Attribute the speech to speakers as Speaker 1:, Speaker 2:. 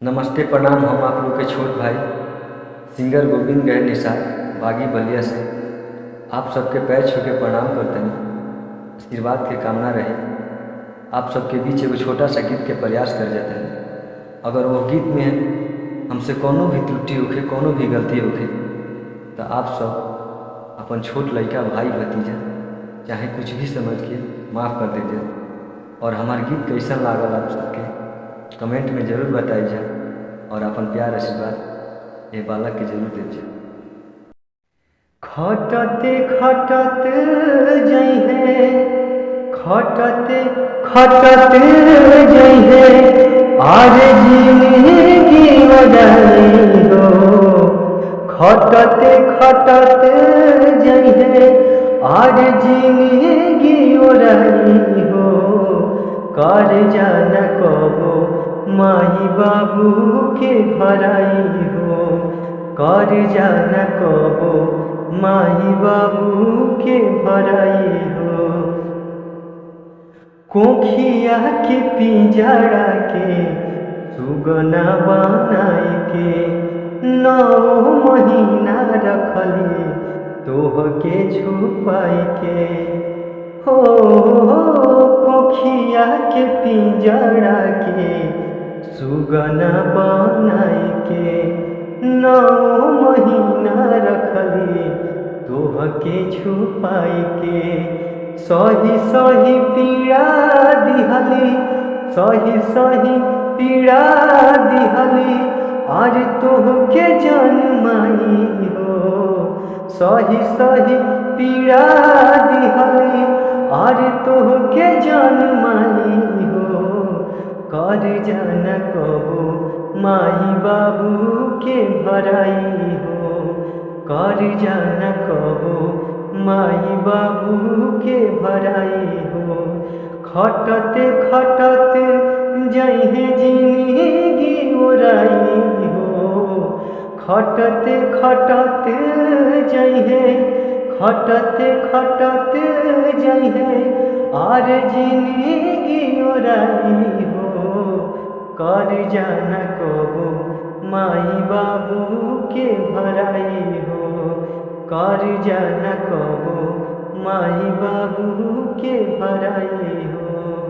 Speaker 1: नमस्ते प्रणाम। हम आप लोग के छोट भाई सिंगर गोविंद गए निषाद बागी बलिया से आप सबके पैर छू के प्रणाम करते हैं। आशीर्वाद के कामना रहे। आप सबके बीच एगो छोटा सा गीत के प्रयास कर जाते हैं। अगर वो गीत में हमसे कोनो भी त्रुटि होखे, कोनो भी गलती होखे, तो आप सब अपन छोट लड़का भाई भतीजा चाहे कुछ भी समझ के माफ़ कर दीजिए। और हमार गीत कैसा लागल आप सबके कमेंट में ज़रूर बताई जाए और अपन प्यार आशीर्वाद ये बालक के जरूर दीजिए। खटते खटते जइहे, खटते खटते जइहे, आज जिंदगी बदली हो। खटते खटते जइहे, आज जिंदगी बदली हो। कर जाना कबो माई बाबू के भराई हो। कर जाना कबो माई बाबू के भराई हो। कोखिया के पिंजरा के सुगना बनाई के 9 महीना रखली तोह के छुपाई के हो। कोखिया के पिंजरा के सुगना बनाई के 9 महीना रखली तोह के छुपाई के। सही सही पीड़ा दिहली, सही सही पीड़ा दिहली, आज तोह के जन्माई हो। सही सही पीड़ा दिहली, आज तोह के जन्माई हो। कर जाना कबो माई बाबू के भराई हो। कर जाना कबो माई बाबू के भराई हो। खटते खटते जइहे जिंदगी ओराई हो। खटते खटते जइहे, खटते खटते जइहे, आर जिंदगी ओराई हो। कर जाना कबो माई बाबू के भराई हो। कर जाना कबो माई बाबू के भराई हो।